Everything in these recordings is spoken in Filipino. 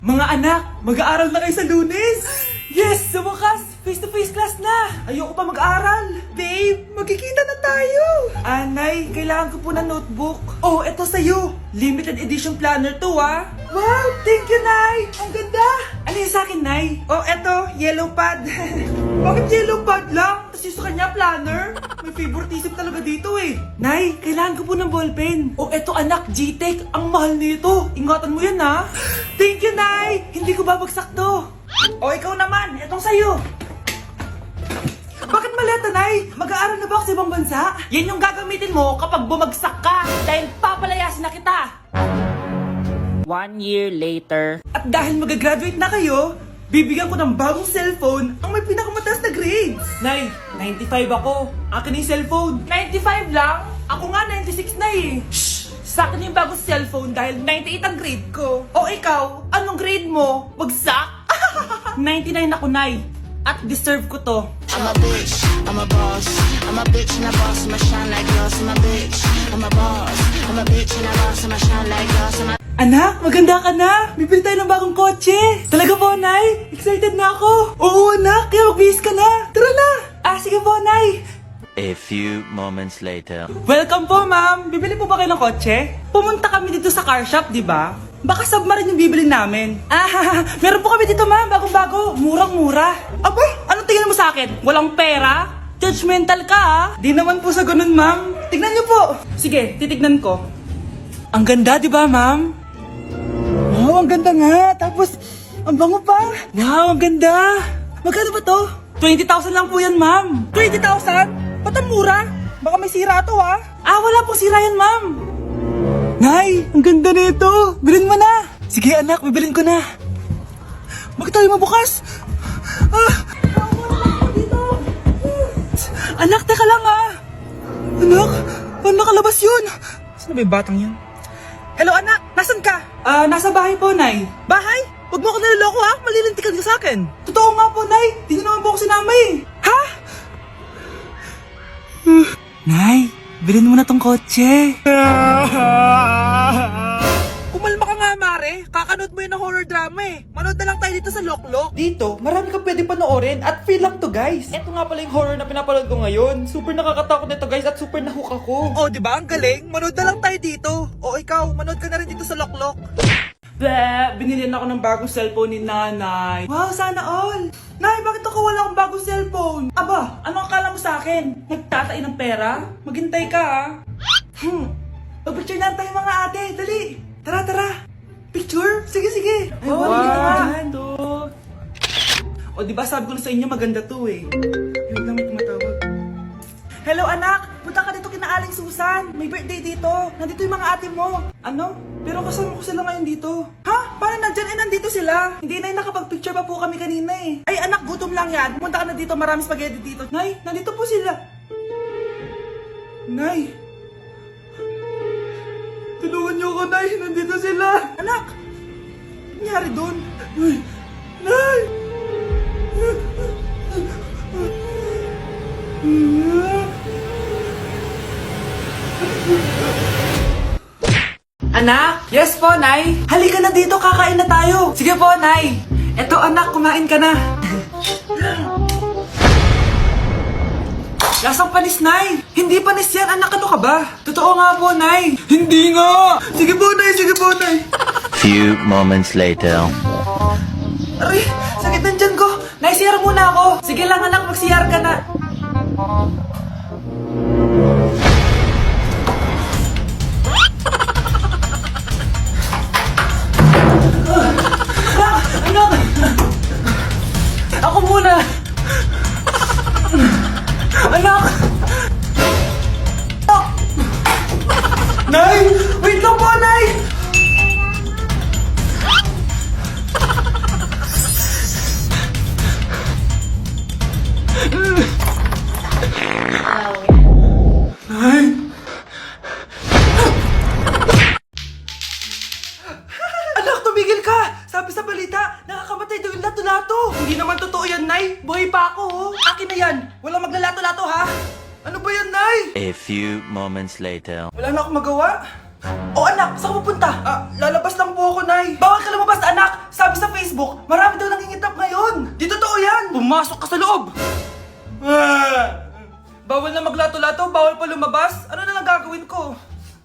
Mga anak, mag-aaral na kayo sa Lunes! Yes! Sa wakas! Face-to-face class na! Ayoko pa mag-aaral! Babe, magkikita na tayo! Anay, kailangan ko po ng notebook. Oh, eto sa'yo! Limited edition planner to, ah! Wow! Thank you, Nay! Ang ganda! Ano yung sa'kin, Nay? Oh, eto, yellow pad. Bakit yellow pad lang? Tapos yung sa kanya, planner? May favoritism talaga dito eh. Nay, kailangan ko po ng ballpen. Oh, eto anak, G-Tech. Ang mahal nito. Ingatan mo yan, ha? Thank you, Nay! Hindi ko babagsak to. O, ikaw naman. Etong sa'yo. Bakit maleta, Nay? Mag-aaral na ba ako sa ibang bansa? Yan yung gagamitin mo kapag bumagsak ka. Dahil papalayasin na kita. 1 year later. At dahil mag-graduate na kayo, bibigyan ko ng bagong cellphone ang may pinakamataas na grades. Nay, 95 ako. Akin yung cellphone. 95 lang? Ako nga 96 na eh. Shh! Sa akin yung bagong cellphone dahil 98 ang grade ko. O ikaw, anong grade mo? Bagsak? 99 ako, Nay. At deserve ko to. I'm a bitch, I'm a boss. I'm a bitch and a boss, I'ma shine like glass. I'm a bitch, I'm a boss. I'm a bitch and a boss, I'ma shine like glass. Anak, maganda ka na! Bibili tayo ng bagong kotse! Talaga po, Nay? Excited na ako! Oo, anak! Kaya magbihis ka na! Tara na! Sige po, Nay! A few moments later. Welcome po, ma'am! Bibili po ba kayo ng kotse? Pumunta kami dito sa car shop, di ba? Baka submarine yung bibili namin. Meron po kami dito, ma'am! Bagong-bago! Murang-mura! Aba! Anong tingin mo sa akin? Walang pera? Judgmental ka, ah! Di naman po sa ganun, ma'am. Tignan niyo po! Sige, titignan ko. Ang ganda, di ba, ma'am? Wow, ang ganda nga. Tapos, ang bango pa. Wow, ang ganda. Magkano ba to? 20,000 lang po yan, ma'am. 20,000? Ba't ang mura? Baka may sira to, ha? Wala pong sira yan, ma'am. Nay, ang ganda nito. Bilhin mo na. Sige, anak, bibilin ko na. Bakit tayo mabukas? Anak, teka lang, ha? Anak, paano nakalabas yun? Saan ba yung batang yun? Hello, anak! Nasaan ka? Nasa bahay po, Nay. Bahay? Huwag mo ako niloloko, ha? Malilintikan ka sa akin. Totoo nga po, Nay. Di niyo naman po ako sinama, eh. Ha? Nay, bilhin mo na tong kotse. Kumalma ka nga, Mare. Kakanood mo yun ng horror drama, eh. Manood na lang tayo dito sa Loklok. Dito, marami kang pwede panoorin at feel lang to, guys. Ito nga pala yung horror na pinapanood ko ngayon. Super nakakatakot nito, guys, at super nahook ako. Oh, di ba? Ang galing. Manood na lang tayo dito. O ikaw, manood ka na rin dito sa Loklok. Binilihan ako ng bagong cellphone ni Nanay. Wow, sana all. Nay, bakit ako wala akong bagong cellphone? Aba, ano akala mo sa akin? Nagtatain ng pera? Maghintay ka, ha? Mag-picture na tayo, mga ate. Dali. Tara, tara. Picture? Sige, sige. Ay, wow. O, diba sabi ko na sa inyo maganda to, eh. Yun lang may tumatawag. Hello, anak. Punta ka dito kina Aling Susan. May birthday dito. Nandito yung mga ate mo. Ano? Pero kasama ko sila ngayon dito. Ha? Paano nandyan? Nandito sila. Hindi na nakapag-picture pa po kami kanina, eh. Ay, anak, gutom lang yan. Pumunta ka na dito. Marami spaghetti dito. Nay, nandito po sila. Nay. Tulungan niyo ako, Nay. Nandito sila. Anak! Ano nangyari doon? Nay! Nay! Anak? Yes po, Nay. Halika na dito. Kakain na tayo. Sige po, Nay. Eto, anak. Kumain ka na. Lasang panis, Nay! Hindi panis yan, anak, ano ka ba? Totoo nga po, Nay! Hindi nga! Sige po, Nay! Sige po, Nay! Few moments later. Aray! Sakit ng tiyan ko! Nay, CR muna ako! Sige lang, anak, mag-CR ka na! Anak! Ako muna! Anak! Nay! Wait lang po, Nay! Nay! Anak, tumigil ka! Sabi sa balita, nakakamatay daw yung lato-lato! Hindi naman totoo yan, Nay! Buhay pa ako, oh! Akin na yan! Walang maglalato-lato, ha? Ano ba yan, Nay? A few moments later. Wala na akong magawa. Oh anak, saan ka pupunta? Lalabas lang po ako, Nay. Bawal ka lumabas, anak. Sabi sa Facebook, marami daw nangingitap ngayon. Di totoo yan. Pumasok ka sa loob. Bawal na maglato-lato, bawal pa lumabas. Ano na lang gagawin ko?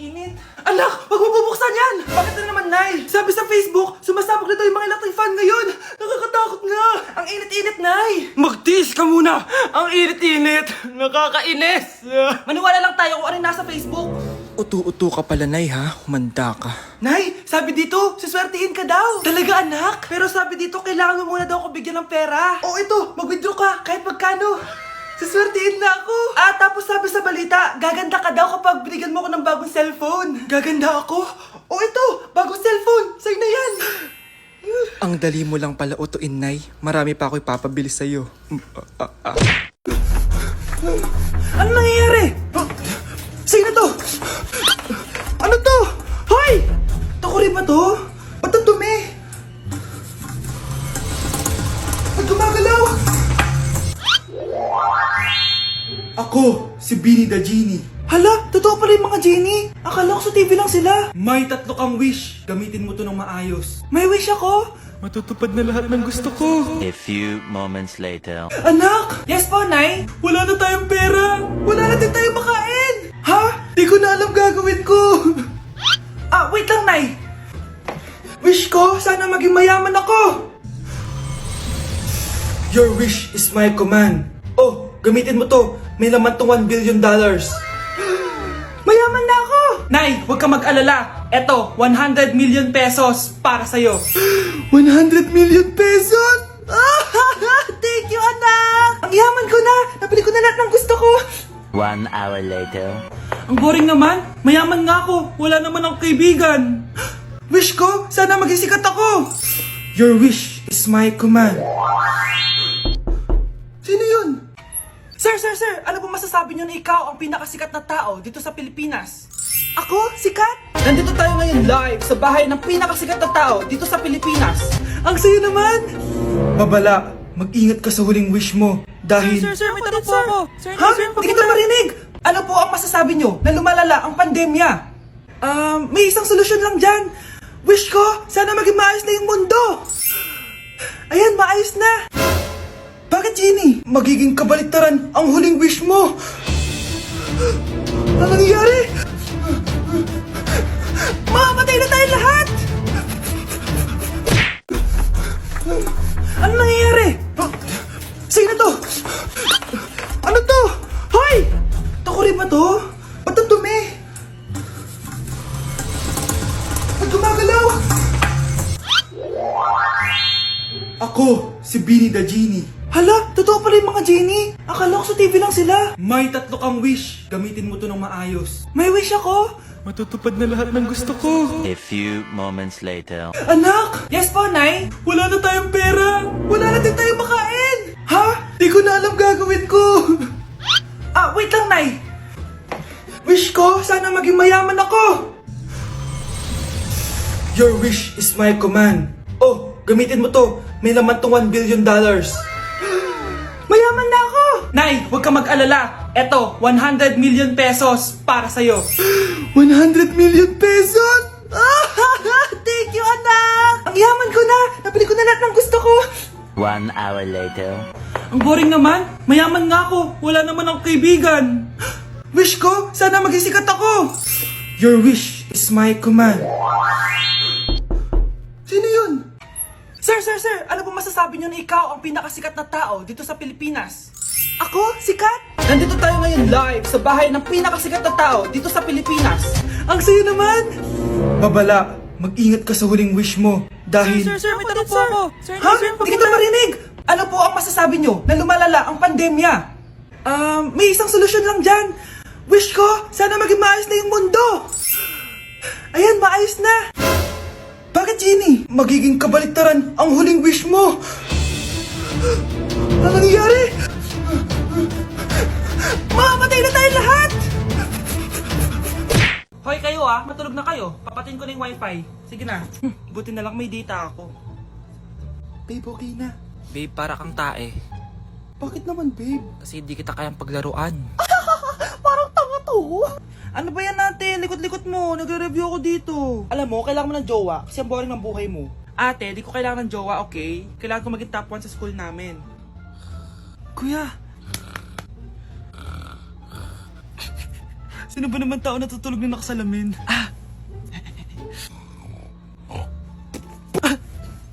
Init. Anak, wag mo bubuksan yan! Bakit na naman, Nay? Sabi sa Facebook, sumasabog na daw yung mga electric fan ngayon. Nakakatakot nga. Ang init-init, Nay. Magtiis ka muna. Ang init-init. Nakakainis. Maniwala lang tayo kung ano yung nasa Facebook. Utu-utu ka pala, Nay, ha? Humanda ka. Nay, sabi dito, siswertihin ka daw. Talaga, anak? Pero sabi dito, kailangan mo muna daw ako bigyan ng pera. Oh, ito, mag-withdraw ka, kahit magkano. Siswertihin na ako. Tapos sabi sa balita, gaganda ka daw kapag binigyan mo ako ng bagong cellphone. Gaganda ako? Oh, ito, bagong cellphone. Sa'yo na yan. Ang dali mo lang pala utuin, Nay. Marami pa ako ipapabili sa'yo. Ano nangyayari? Sa'yo na to. Ano to? Hoy! Takuri ba to? Ba't ang dumi? Ba't gumagalaw? Ako, si Beanie the Genie. Hala, totoo pala yung mga genie. Akala ko sa TV lang sila. May 3 kang wish. Gamitin mo to ng maayos. May wish ako? Matutupad na lahat ng gusto ko. A few moments later. Anak! Yes po, Nay? Wala na tayong pera. Wala na din tayong makain. Ha? Di ko na alam gagawin ko. Wait lang, Nay. Wish ko, sana maging mayaman ako. Your wish is my command. Oh, gamitin mo to. May laman tong $1 billion. Mayaman na ako! Nay, huwag ka mag-alala. Eto, 100 million pesos para sa'yo. 100 million pesos? Thank you, anak! Ang yaman ko na! Nabili ko na lahat ng gusto ko! 1 hour later. Ang boring naman. Mayaman nga ako. Wala naman akong kaibigan. Wish ko, sana maging sikat ako. Your wish is my command. Sino yun? Sir! Ano po masasabi niyo na ikaw ang pinakasikat na tao dito sa Pilipinas? Ako? Sikat? Nandito tayo ngayon live sa bahay ng pinakasikat na tao dito sa Pilipinas. Ang sayo naman! Babala, mag-ingat ka sa huling wish mo dahil... Sir, may tanong po ako. Sir, Ha? Hindi kita marinig! Ano po ang masasabi niyo na lumalala ang pandemya? May isang solusyon lang dyan. Wish ko, sana maging maayos na yung mundo. Ayan, maayos na. Bakit, Genie? Magiging kabaliktaran ang huling wish mo. Ano nangyayari? Mamamatay na tayo lahat! Ano nangyayari? Sino to? Ano to? Hoy! Takuri ba to? Ba't ang dumi? Ba't gumagalaw? Ako, si Beanie the Genie. Hala, totoo pala yung mga genie. Akala ko sa TV lang sila. May 3 kang wish. Gamitin mo to ng maayos. May wish ako? Matutupad na lahat ng gusto ko. A few moments later. Anak! Yes po, Nay? Wala na tayong pera. Wala na din tayong makain. Ha? Di ko na alam gagawin ko. Wait lang, Nay. Wish ko, sana maging mayaman ako. Your wish is my command. Oh, gamitin mo to. May laman tong $1 billion. Mayaman na ako! Nay, huwag ka mag-alala. Eto, 100 million pesos para sa'yo. 100 million pesos? Thank you, anak! Ang yaman ko na! Nabili ko na lahat ng gusto ko. 1 hour later. Ang boring naman. Mayaman nga ako. Wala naman akong kaibigan. Wish ko, sana maging sikat ako. Your wish is my command. Sino yun? Sir! Ano po masasabi niyo na ikaw ang pinakasikat na tao dito sa Pilipinas? Ako? Sikat? Nandito tayo ngayon live sa bahay ng pinakasikat na tao dito sa Pilipinas. Ang sayo naman! Babala, mag-ingat ka sa huling wish mo dahil... Sir, may tanong po ako. Sir, Ha? Hindi kita marinig! Ano po ang masasabi niyo na lumalala ang pandemya? May isang solusyon lang dyan. Wish ko, sana maging maayos na yung mundo. Ayan, maayos na. Bakit, Genie? Magiging kabaliktaran ang huling wish mo. Ano nangyayari? Mamamatay na tayo lahat! Hoy kayo matulog na kayo. Papatin ko na yung wifi. Sige na. Buti na lang may data ako. Babe, okay na. Babe, para kang tae. Bakit naman, babe? Kasi di kita kayang paglaruan. Parang tanga to. Ano ba yan natin? Likot-likot mo. Nagre-review ako dito. Alam mo, kailangan mo ng jowa kasi ang boring ng buhay mo. Ate, di ko kailangan ng jowa, okay? Kailangan ko maging top 1 sa school namin. Kuya. Sino ba naman tao natutulog na nakasalamin?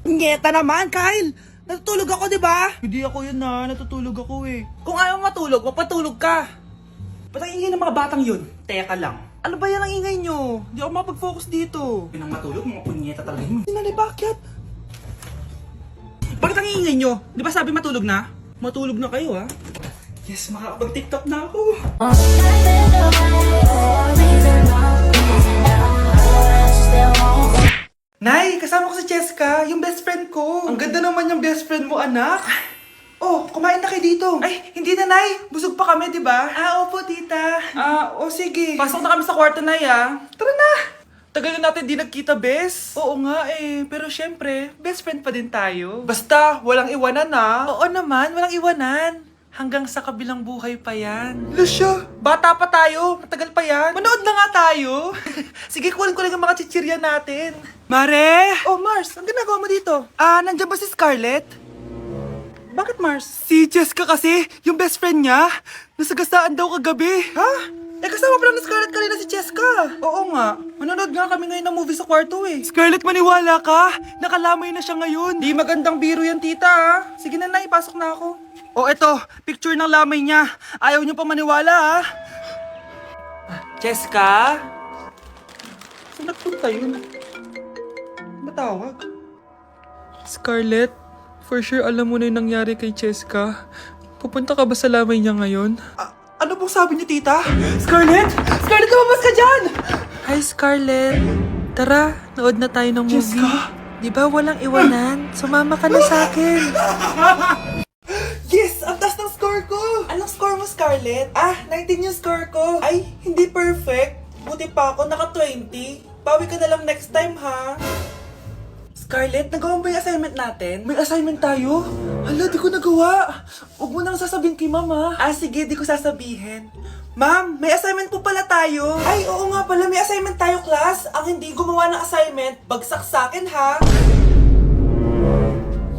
Ngeta naman, Kyle! Natutulog ako, di ba? Hindi ako yun na, natutulog ako eh. Kung ayaw matulog, mapatulog ka. Ba't ang ingay ng mga batang yun? Teka lang. Ano ba yan ang ingay nyo? Di ako mapag-focus dito. Pinang matulog, mga punyeta talaga yun. Sinali, bakit? Bakit ang ingay nyo? Di ba sabi matulog na? Matulog na kayo, ha? Yes, makakapag-tiktok na ako. Nay, kasama ko si Cheska, yung best friend ko. Ang ganda naman yung best friend mo, anak. Oh, kumain na kayo dito. Ay, hindi na, Nay. Busog pa kami, di ba? Opo, tita. Sige. Pasok na kami sa kwarto, Nay, Tara na. Tagal na natin di nagkita, bes. Oo nga eh, pero syempre, best friend pa din tayo. Basta, walang iwanan Oo naman, walang iwanan. Hanggang sa kabilang buhay pa yan. Lusya, bata pa tayo. Matagal pa yan. Manood na nga tayo. Sige, kunin ko lang ang mga chichirya natin. Mare! Oh, Mars, ang ginagawa mo dito? Nandiyan ba si Scarlett? Bakit, Mars? Si Jessica kasi, yung best friend niya, nasagasaan daw kagabi. Ha? Kasama pa lang ni Scarlett kanina si Jessica. Oo nga. Manonood nga kami ngayon ng movie sa kwarto eh. Scarlett, maniwala ka. Nakalamay na siya ngayon. Di magandang biro yan, tita. Sige na, ipasok na ako. Eto, picture ng lamay niya. Ayaw niyo pa maniwala, Jessica? Saan nagpunta yun? Matawag? Scarlett, for sure alam mo na yung nangyari kay Jessica. Pupunta ka ba sa lamay niya ngayon? Ano pong sabi niyo, tita? Scarlett! Scarlett, lumabas ka dyan! Hi, Scarlett. Tara, nood na tayo ng movie. Jessica? Di ba walang iwanan? Sumama ka na sa akin. Yes! Ang taas ng score ko! Anong score mo, Scarlett? 19 yung score ko. Ay, hindi perfect. Buti pa ako, naka 20. Bawi ka na lang next time, ha? Scarlett, nagawa mo ba yung assignment natin? May assignment tayo? Hala, di ko nagawa. Huwag mo nang sasabihin kay Mama. Sige, di ko sasabihin. Ma'am, may assignment po pala tayo. Ay, oo nga pala, may assignment tayo, class. Ang hindi gumawa ng assignment, bagsak sa akin, ha?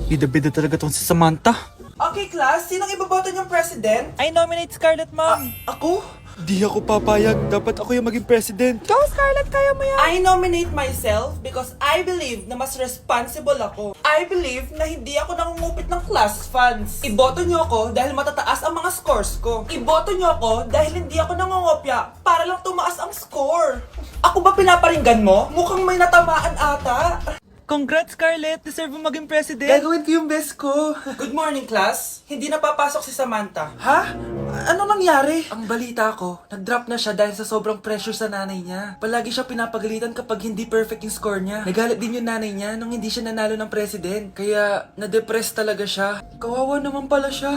Bida-bida talaga tong si Samantha. Okay, class, sinong iboboto niyong president? I nominate Scarlett, ma'am. Ako? Di ako papayag. Dapat ako yung maging president. Go, Scarlett, kaya mo yan. I nominate myself because I believe na mas responsible ako. I believe na hindi ako nangungupit ng class funds. Iboto niyo ako dahil matataas ang mga scores ko. Iboto niyo ako dahil hindi ako nangungopya para lang tumaas ang score. Ako ba pinaparinggan mo? Mukhang may natamaan ata. Congrats, Scarlett. Deserve mo maging president. Gagawin ko yung best ko. Good morning, class. Hindi na papasok si Samantha. Ha? Ano nangyari? Ang balita ko, nag-drop na siya dahil sa sobrang pressure sa nanay niya. Palagi siya pinapagalitan kapag hindi perfect yung score niya. Nagalit din yung nanay niya nung hindi siya nanalo ng president. Kaya, na-depress talaga siya. Kawawa naman pala siya.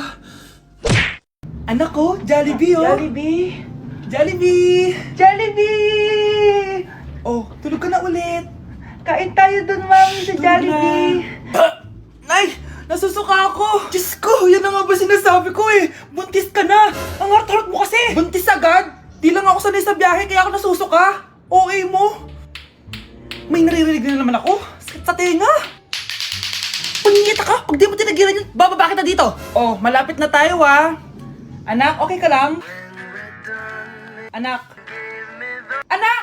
Anak ko, Jollibee oh. Jollibee. Jollibee. Jollibee. Oh, tulog ka na ulit. Kain tayo dun, mami, sa Jollibee. Nay! Nasusuka ako! Diyos ko! Yan na nga ba sinasabi ko eh! Buntis ka na! Ang harot-harot mo kasi! Buntis agad? Di lang ako sanay sa biyahe kaya ako nasusuka! Okay mo? May naririnig na naman ako! Sakit sa tenga! Punyeta ka! Pag di mo tinagilan yun, bababa kita dito! Oh, malapit na tayo Anak, okay ka lang? Anak! Anak!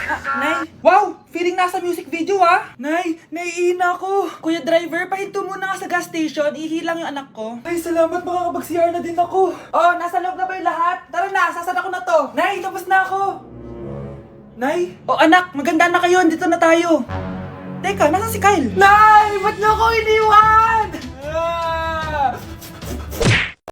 Nay! Wow! Feeling nasa music video Nay! Naiihina ako! Kuya driver, pahinto muna nga sa gas station. Ihilang yung anak ko. Ay, salamat. Makakapag-CR na din ako. Oh, nasa loob na ba yung lahat? Tara na, sasada ko na to. Nay, tapos na ako. Nay? Oh, anak, maganda na kayo. Dito na tayo. Teka, nasa si Kyle? Nay! Ba't niyo ako iniwan?